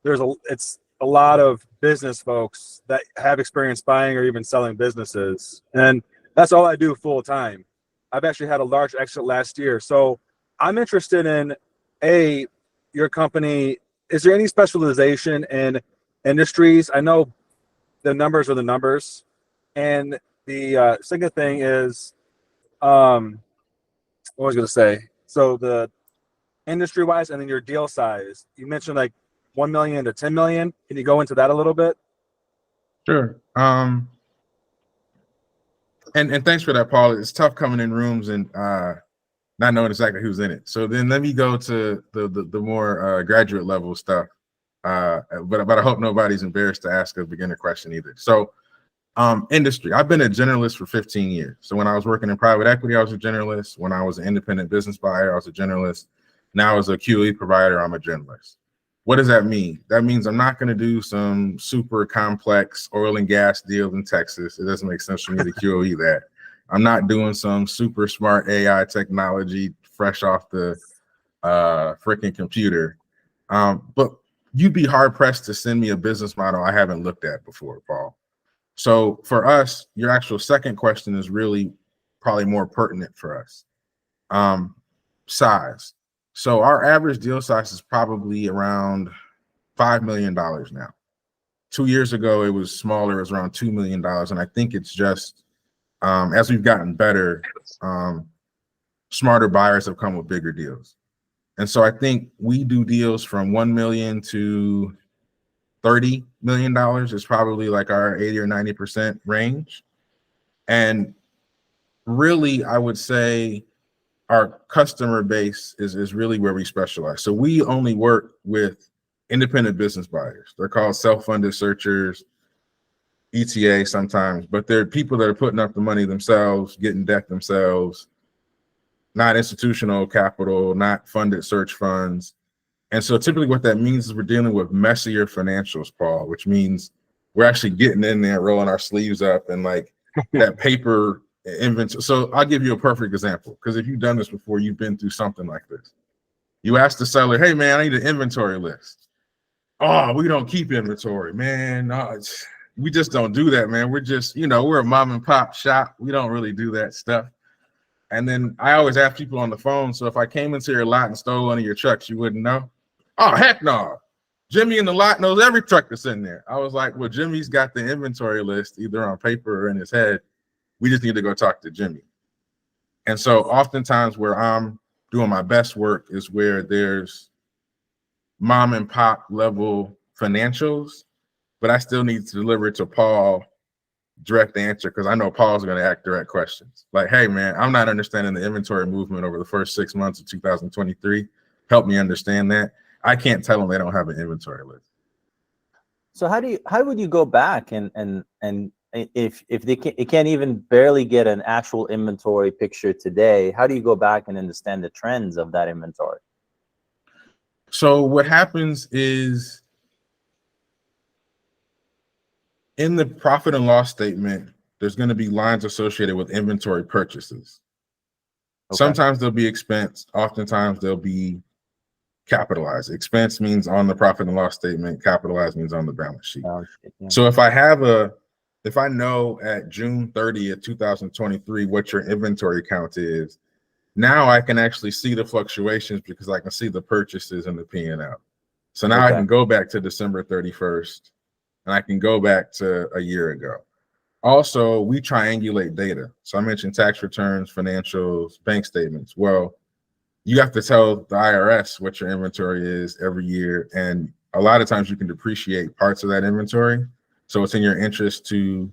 it's a lot of business folks that have experience buying or even selling businesses. And that's all I do full time. I've actually had a large exit last year. So I'm interested in your company. Is there any specialization in industries? I know the numbers are the numbers. And the second thing is, what was I going to say? So the industry wise, and then your deal size. You mentioned like 1 million to 10 million. Can you go into that a little bit? Sure. And thanks for that, Paul. It's tough coming in rooms and not knowing exactly who's in it. So then let me go to the more graduate level stuff. But I hope nobody's embarrassed to ask a beginner question either. So industry. I've been a generalist for 15 years. So when I was working in private equity, I was a generalist. When I was an independent business buyer, I was a generalist. Now as a QE provider, I'm a generalist. What does that mean? That means I'm not going to do some super complex oil and gas deal in Texas. It doesn't make sense for me to QOE that. I'm not doing some super smart AI technology fresh off the freaking computer. But you'd be hard pressed to send me a business model I haven't looked at before, Paul. So for us, your actual second question is really probably more pertinent for us. Size. So our average deal size is probably around $5 million now. 2 years ago, it was smaller, it was around $2 million. And I think it's just as we've gotten better, smarter buyers have come with bigger deals. And so I think we do deals from 1 million to $30 million is probably like our 80 or 90% range. And really, I would say our customer base is really where we specialize. So we only work with independent business buyers. They're called self-funded searchers, ETA sometimes, but they're people that are putting up the money themselves, getting debt themselves, not institutional capital, not funded search funds. And so typically what that means is we're dealing with messier financials, Paul, which means we're actually getting in there, rolling our sleeves up and like that paper inventory. So I'll give you a perfect example, because if you've done this before, you've been through something like this. You ask the seller, hey man, I need an inventory list. Oh, we don't keep inventory, man. No, we just don't do that, man. We're just, we're a mom and pop shop. We don't really do that stuff. And then I always ask people on the phone, so if I came into your lot and stole one of your trucks, you wouldn't know? Oh, heck no. Jimmy in the lot knows every truck that's in there. I was like, well, Jimmy's got the inventory list either on paper or in his head. We just need to go talk to Jimmy. And so oftentimes where I'm doing my best work is where there's mom and pop level financials, but I still need to deliver to Paul direct answer, because I know Paul's going to ask direct questions. Like, hey, man, I'm not understanding the inventory movement over the first 6 months of 2023. Help me understand that. I can't tell them they don't have an inventory list. So how would you go back and if it can't even barely get an actual inventory picture today, how do you go back and understand the trends of that inventory? So what happens is in the profit and loss statement, there's going to be lines associated with inventory purchases. Okay. Sometimes they'll be expense. Oftentimes they'll be capitalized. Expense means on the profit and loss statement. Capitalized means on the balance sheet. Yeah. So if I know at June 30th, 2023, what your inventory count is, now I can actually see the fluctuations because I can see the purchases in the P&L. So now I can go back to December 31st and I can go back to a year ago. Also, we triangulate data. So I mentioned tax returns, financials, bank statements. Well, you have to tell the IRS what your inventory is every year. And a lot of times you can depreciate parts of that inventory. So it's in your interest to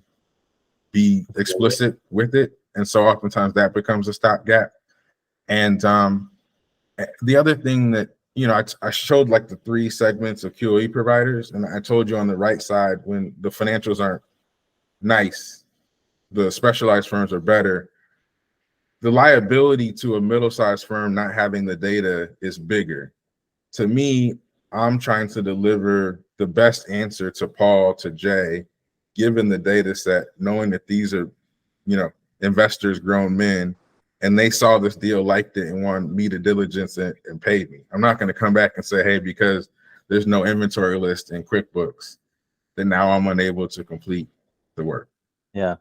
be explicit with it. And so oftentimes that becomes a stopgap. And the other thing that, I showed like the 3 segments of QoE providers. And I told you on the right side, when the financials aren't nice, the specialized firms are better. The liability to a middle-sized firm not having the data is bigger. To me, I'm trying to deliver the best answer to Paul, to Jay, given the data set, knowing that these are, investors, grown men, and they saw this deal, liked it, and wanted me to diligence it and paid me. I'm not going to come back and say, hey, because there's no inventory list in QuickBooks, then now I'm unable to complete the work. Yeah.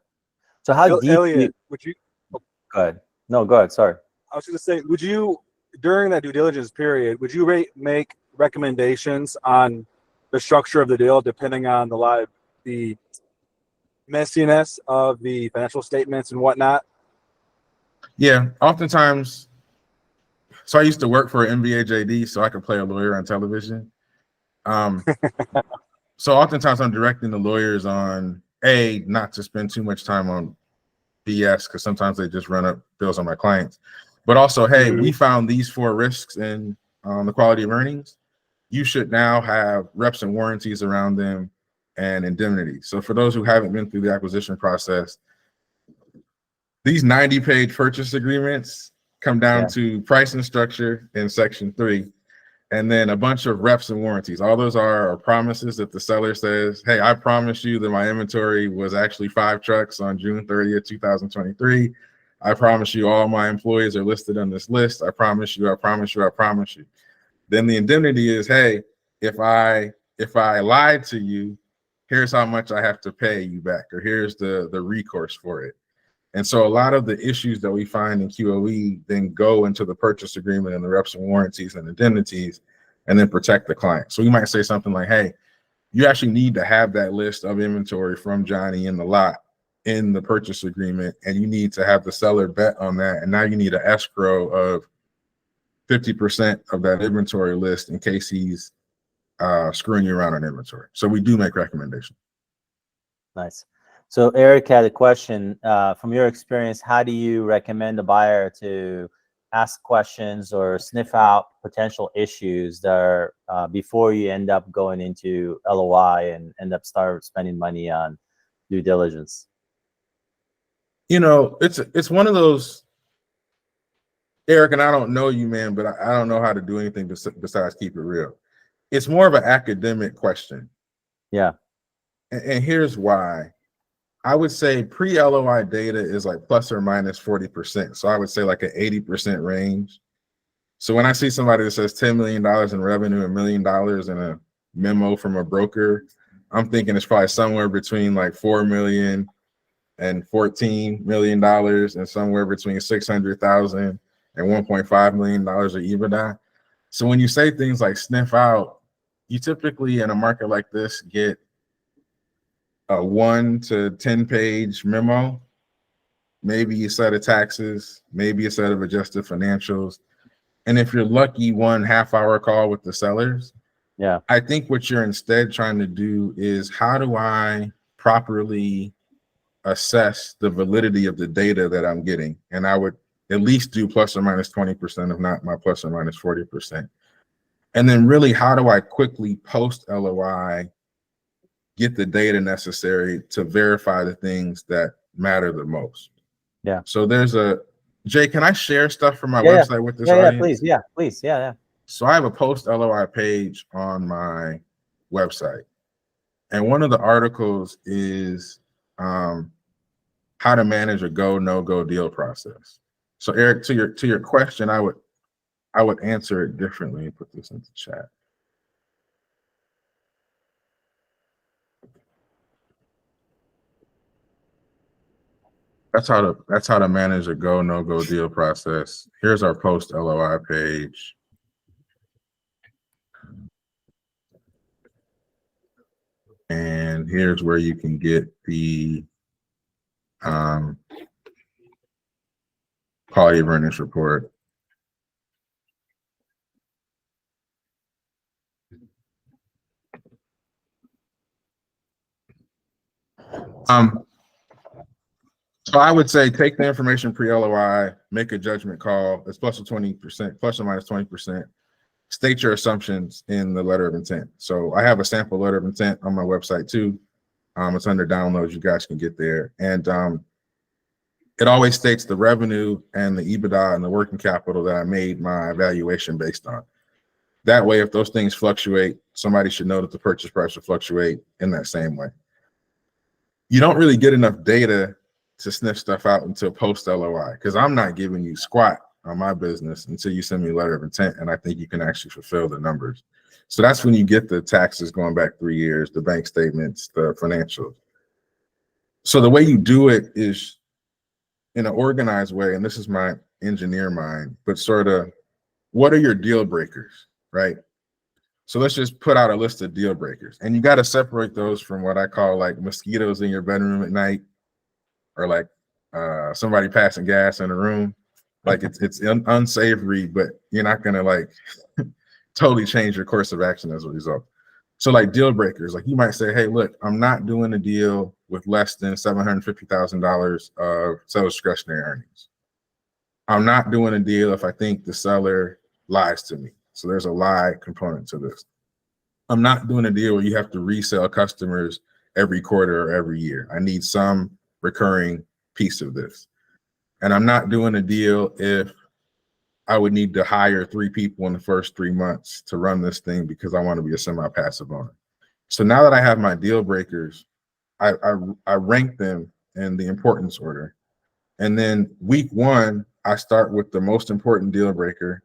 So how deep? Elliot, would you? Go ahead. No, go ahead. Sorry. I was going to say, would you, during that due diligence period, would you make recommendations on the structure of the deal depending on the messiness of the financial statements and whatnot? Yeah, oftentimes. So I used to work for an NBA JD so I could play a lawyer on television. So oftentimes I'm directing the lawyers on not to spend too much time on BS, because sometimes they just run up bills on my clients. But also, hey, we found these 4 risks in the quality of earnings. You should now have reps and warranties around them and indemnity. So for those who haven't been through the acquisition process, these 90-page purchase agreements come down to price and structure in section 3, and then a bunch of reps and warranties. All those are promises that the seller says, hey, I promise you that my inventory was actually 5 trucks on June 30th, 2023. I promise you all my employees are listed on this list. I promise you, I promise you, I promise you. Then the indemnity is, hey, if I lied to you, here's how much I have to pay you back, or here's the recourse for it. And so a lot of the issues that we find in QoE then go into the purchase agreement and the reps and warranties and indemnities, and then protect the client. So we might say something like, hey, you actually need to have that list of inventory from Johnny in the lot in the purchase agreement, and you need to have the seller bet on that. And now you need an escrow of 50% of that inventory list in case he's screwing you around on inventory. So we do make recommendations. Nice. So Eric had a question. From your experience, how do you recommend a buyer to ask questions or sniff out potential issues that are before you end up going into LOI and end up start spending money on due diligence? You know, it's one of those, Eric, and I don't know you, man, but I don't know how to do anything besides keep it real. It's more of an academic question. Yeah. And here's why. I would say pre-LOI data is like plus or minus 40%. So I would say like an 80% range. So when I see somebody that says $10 million in revenue, $1 million in a memo from a broker, I'm thinking it's probably somewhere between like 4 million and $14 million and somewhere between 600,000 and $1.5 million of EBITDA. So when you say things like sniff out, you typically in a market like this get a 1 to 10 page memo, maybe a set of taxes, maybe a set of adjusted financials. And if you're lucky, 1.5 hour call with the sellers. Yeah. I think what you're instead trying to do is, how do I properly assess the validity of the data that I'm getting? And I would at least do plus or minus 20%, if not my plus or minus 40%. And then really, how do I quickly post LOI get the data necessary to verify the things that matter the most? Yeah. So there's a, Jay, can I share stuff from my Yeah, website with this Yeah, audience? please. Yeah, please. Yeah. So I have a post LOI page on my website. And one of the articles is how to manage a go, no-go deal process. So Eric, to your question, I would answer it differently and put this into chat. That's how to manage a go, no-go deal process. Here's our post LOI page. And here's where you can get the quality of earnings report. So I would say take the information pre-LOI, make a judgment call. It's plus or 20%, plus or minus 20%. State your assumptions in the letter of intent. So I have a sample letter of intent on my website too. It's under downloads. You guys can get there. And it always states the revenue and the EBITDA and the working capital that I made my evaluation based on. That way, if those things fluctuate, somebody should know that the purchase price will fluctuate in that same way. You don't really get enough data to sniff stuff out until post LOI, because I'm not giving you squat on my business until you send me a letter of intent and I think you can actually fulfill the numbers. So that's when you get the taxes going back 3 years, the bank statements, the financials. So the way you do it is in an organized way, and this is my engineer mind, but sort of, what are your deal breakers, right? So let's just put out a list of deal breakers, and you got to separate those from what I call like mosquitoes in your bedroom at night, or like somebody passing gas in a room. Like it's unsavory, but you're not gonna like totally change your course of action as a result. So like deal breakers, like you might say, hey, look, I'm not doing a deal with less than $750,000 of seller discretionary earnings. I'm not doing a deal if I think the seller lies to me. So there's a lie component to this. I'm not doing a deal where you have to resell customers every quarter or every year. I need some recurring piece of this. And I'm not doing a deal if I would need to hire 3 people in the first 3 months to run this thing because I want to be a semi-passive owner. So now that I have my deal breakers, I rank them in the importance order. And then week 1, I start with the most important deal breaker,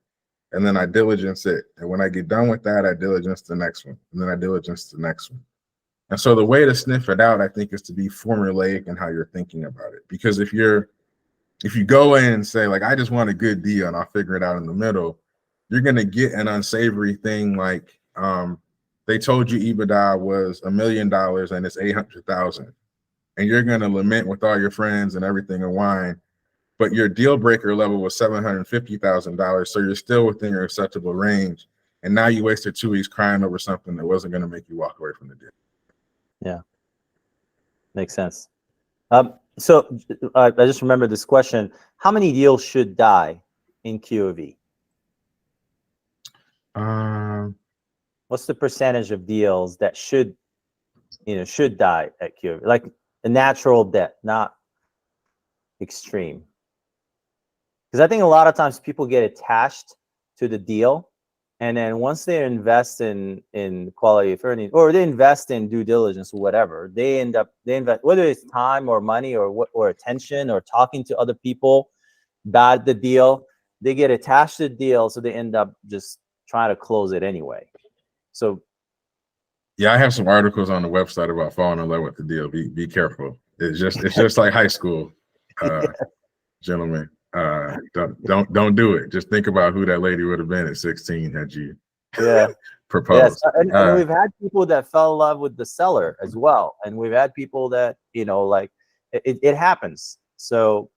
and then I diligence it. And when I get done with that, I diligence the next one, and then I diligence the next one. And so the way to sniff it out, I think, is to be formulaic in how you're thinking about it. Because if you go in and say, like, I just want a good deal and I'll figure it out in the middle, you're going to get an unsavory thing like they told you EBITDA was $1 million and it's 800,000, and you're going to lament with all your friends and everything and whine, but your deal breaker level was $750,000, so you're still within your acceptable range, and now you wasted 2 weeks crying over something that wasn't going to make you walk away from the deal. Yeah, makes sense. So I just remember this question: how many deals should die in QOV? What's the percentage of deals that should die at QOV, like a natural death, not extreme? Because I think a lot of times people get attached to the deal, and then once they invest in quality of earnings, or they invest in due diligence or whatever, they invest, whether it's time or money or attention or talking to other people about the deal, they get attached to the deal, so they end up just trying to close it anyway. So yeah, I have some articles on the website about falling in love with the deal. Be careful. It's just like high school, gentlemen. Don't do it. Just think about who that lady would have been at 16 had you proposed. Yes, and we've had people that fell in love with the seller as well, and we've had people that like it happens. So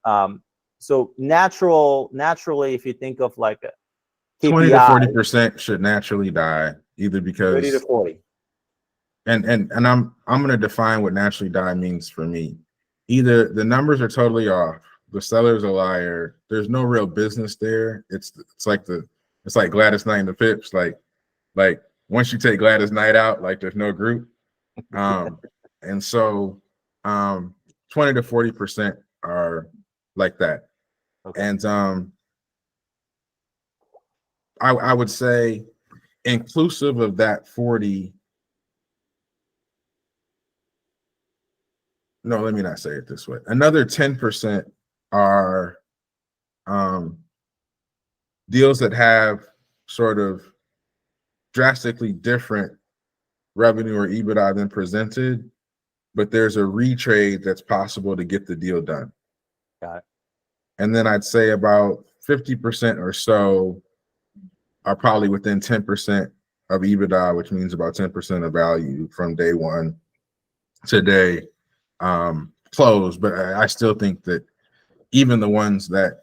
so naturally, if you think of like a KPI, 20 to 40% should naturally die, either because 30 to 40. And I'm going to define what naturally die means for me. Either the numbers are totally off, the seller's a liar, there's no real business there. It's like Gladys Knight and the Pips. Like once you take Gladys Knight out, like there's no group. And so 20 to 40% are like that. Okay. And I would say inclusive of that 40. No, let me not say it this way. Another 10% are deals that have sort of drastically different revenue or EBITDA than presented, but there's a retrade that's possible to get the deal done. Got it. And then I'd say about 50% or so are probably within 10% of EBITDA, which means about 10% of value from day one to day close. But I still think that even the ones that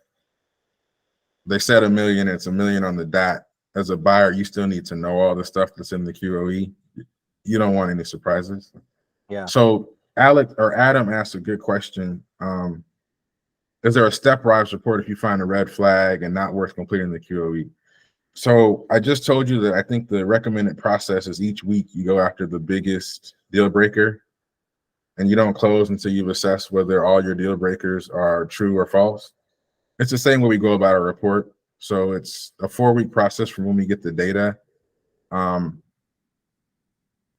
they said $1 million, it's $1 million on the dot. As a buyer, you still need to know all the stuff that's in the QOE. You don't want any surprises. Yeah. So Adam asked a good question. Is there a stepwise report if you find a red flag and not worth completing the QOE? So I just told you that I think the recommended process is each week you go after the biggest deal breaker, and you don't close until you've assessed whether all your deal breakers are true or false. It's the same way we go about our report. So it's a 4-week process from when we get the data.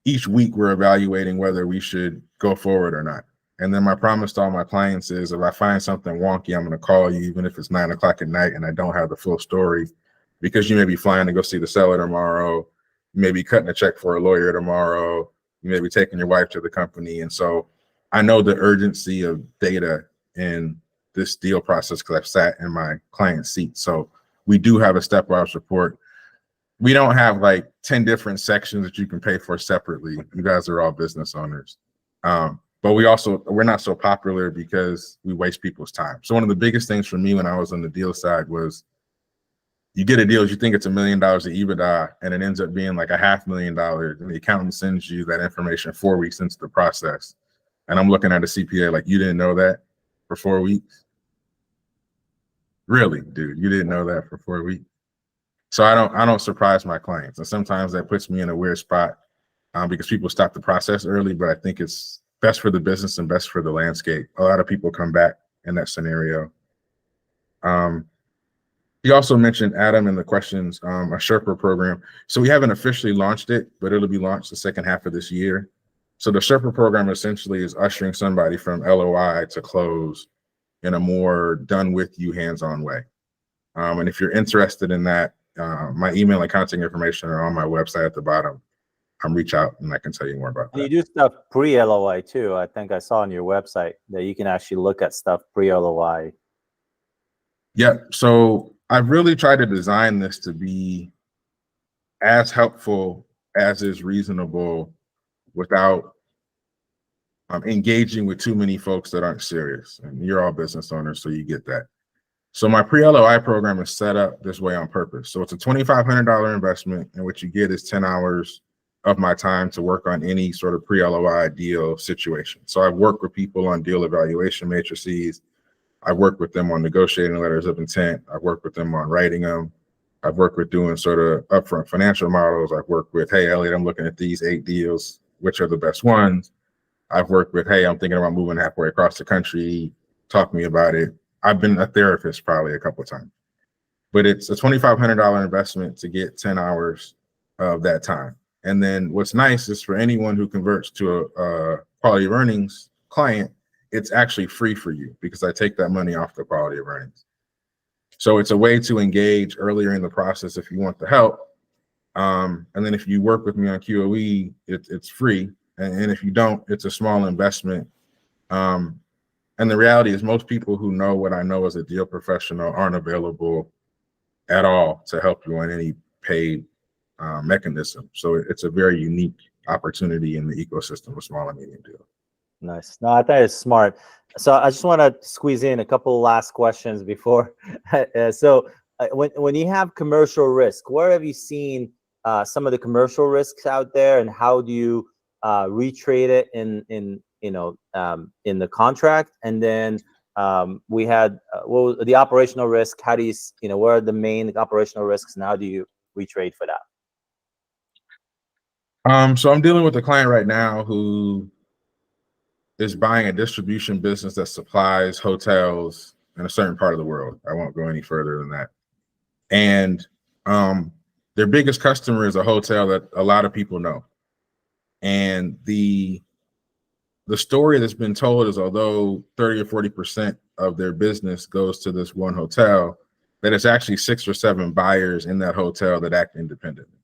Each week we're evaluating whether we should go forward or not. And then my promise to all my clients is if I find something wonky, I'm going to call you, even if it's 9 o'clock at night and I don't have the full story, because you may be flying to go see the seller tomorrow. You may be cutting a check for a lawyer tomorrow. You may be taking your wife to the company. And so I know the urgency of data in this deal process because I've sat in my client seat. So we do have a stepwise report. We don't have like 10 different sections that you can pay for separately. You guys are all business owners. But we're not so popular because we waste people's time. So one of the biggest things for me when I was on the deal side was you get a deal, you think it's $1 million of EBITDA, and it ends up being like $500,000, and the accountant sends you that information 4 weeks into the process. And I'm looking at a CPA like, you didn't know that for 4 weeks? Really, dude, you didn't know that for 4 weeks? So I don't surprise my clients. And sometimes that puts me in a weird spot because people stop the process early, but I think it's best for the business and best for the landscape. A lot of people come back in that scenario. He also mentioned, Adam, in the questions, a Sherpa program. So we haven't officially launched it, but it'll be launched the second half of this year. So the Sherpa program essentially is ushering somebody from LOI to close in a more done with you, hands-on way. And if you're interested in that, my email and contact information are on my website at the bottom. Reach out and I can tell you more about that. And you do stuff pre-LOI too. I think I saw on your website that you can actually look at stuff pre-LOI. Yeah. So I've really tried to design this to be as helpful as is reasonable without engaging with too many folks that aren't serious. And you're all business owners, so you get that. So my pre-LOI program is set up this way on purpose. So it's a $2,500 investment, and what you get is 10 hours of my time to work on any sort of pre-LOI deal situation. So I've worked with people on deal evaluation matrices. I've worked with them on negotiating letters of intent. I've worked with them on writing them. I've worked with doing sort of upfront financial models. I've worked with, hey, Elliot, I'm looking at these 8 deals. Which are the best ones? I've worked with, hey, I'm thinking about moving halfway across the country. Talk to me about it. I've been a therapist probably a couple of times, but it's a $2,500 investment to get 10 hours of that time. And then what's nice is for anyone who converts to a quality of earnings client, it's actually free for you because I take that money off the quality of earnings. So it's a way to engage earlier in the process if you want the help. And then if you work with me on QOE, it's free. And if you don't, it's a small investment. And the reality is most people who know what I know as a deal professional aren't available at all to help you on any paid mechanism. So it's a very unique opportunity in the ecosystem of small and medium deals. Nice. No, I think it's smart. So I just want to squeeze in a couple of last questions before. When you have commercial risk, where have you seen some of the commercial risks out there, and how do you retrade it in the contract? And then we had what was the operational risk? How do you what are the main operational risks, and how do you retrade for that? So I'm dealing with a client right now who is buying a distribution business that supplies hotels in a certain part of the world. I won't go any further than that. And their biggest customer is a hotel that a lot of people know. And the story that's been told is although 30 or 40% of their business goes to this one hotel, that it's actually 6 or 7 buyers in that hotel that act independently.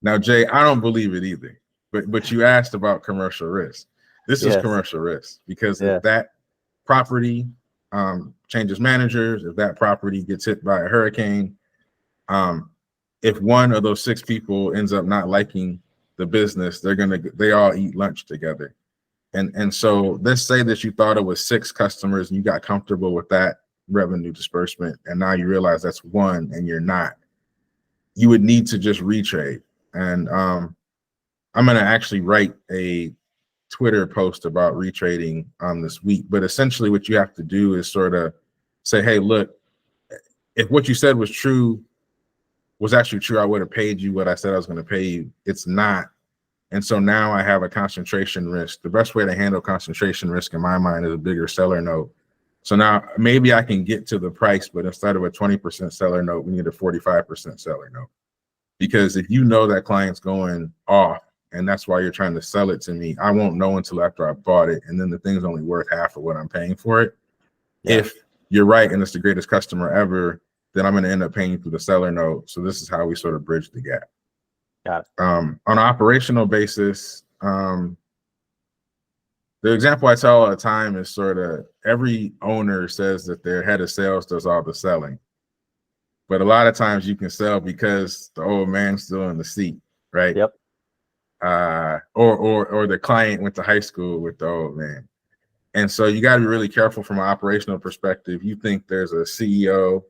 Now, Jay, I don't believe it either, but you asked about commercial risk. This is commercial risk because if that property changes managers, if that property gets hit by a hurricane, if one of those 6 people ends up not liking the business, they all eat lunch together. And so let's say that you thought it was 6 customers and you got comfortable with that revenue disbursement, and now you realize that's 1 and you're not. You would need to just retrade. And I'm going to actually write a Twitter post about retrading this week. But essentially what you have to do is sort of say, hey, look, if what you said was actually true, I would have paid you what I said I was going to pay you. It's not. And so now I have a concentration risk. The best way to handle concentration risk in my mind is a bigger seller note. So now maybe I can get to the price, but instead of a 20% seller note, we need a 45% seller note. Because if you know that client's going off and that's why you're trying to sell it to me, I won't know until after I bought it. And then the thing's only worth half of what I'm paying for it. Yeah. If you're right and it's the greatest customer ever, then I'm going to end up paying you through the seller note. So this is how we sort of bridge the gap. Got it. On an operational basis, the example I tell all the time is sort of every owner says that their head of sales does all the selling. But a lot of times you can sell because the old man's still in the seat, right? Yep. Or the client went to high school with the old man. And so you got to be really careful from an operational perspective. You think there's a CEO,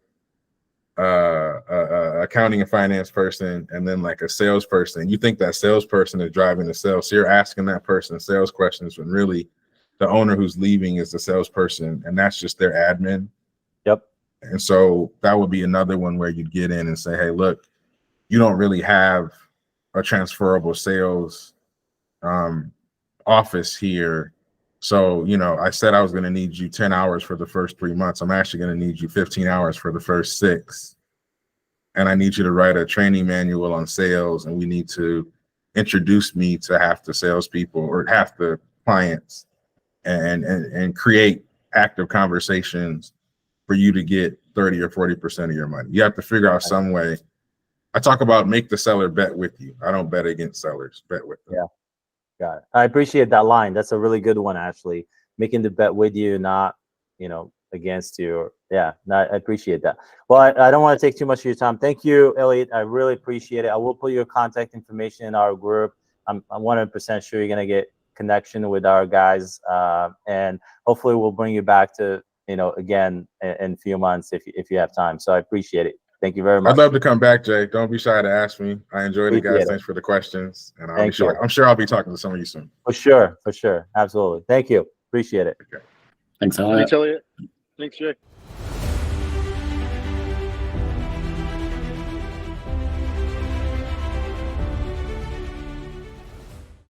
accounting and finance person, and then like a salesperson. You think that salesperson is driving the sales. So you're asking that person sales questions when really the owner who's leaving is the salesperson, and that's just their admin. Yep. And so that would be another one where you'd get in and say, hey, look, you don't really have a transferable sales office here. So, I said I was going to need you 10 hours for the first 3 months. I'm actually going to need you 15 hours for the first 6. And I need you to write a training manual on sales. And we need to introduce me to half the salespeople or half the clients and create active conversations for you to get 30 or 40% of your money. You have to figure out some way. I talk about make the seller bet with you. I don't bet against sellers, bet with them. Yeah. Got it. I appreciate that line. That's a really good one, actually. Making the bet with you, not, against you. Or, yeah, no, I appreciate that. Well, I don't want to take too much of your time. Thank you, Elliot. I really appreciate it. I will put your contact information in our group. I'm 100% sure you're going to get connection with our guys. And hopefully we'll bring you back to, again in a few months if you have time. So I appreciate it. Thank you very much. I'd love to come back, Jay. Don't be shy to ask me. I enjoyed it, guys. Thanks for the questions. And I'm sure I'll be talking to some of you soon. For sure. Absolutely. Thank you. Appreciate it. Okay. Thanks, Elliot. Thanks, Elliot. Thanks, Jay.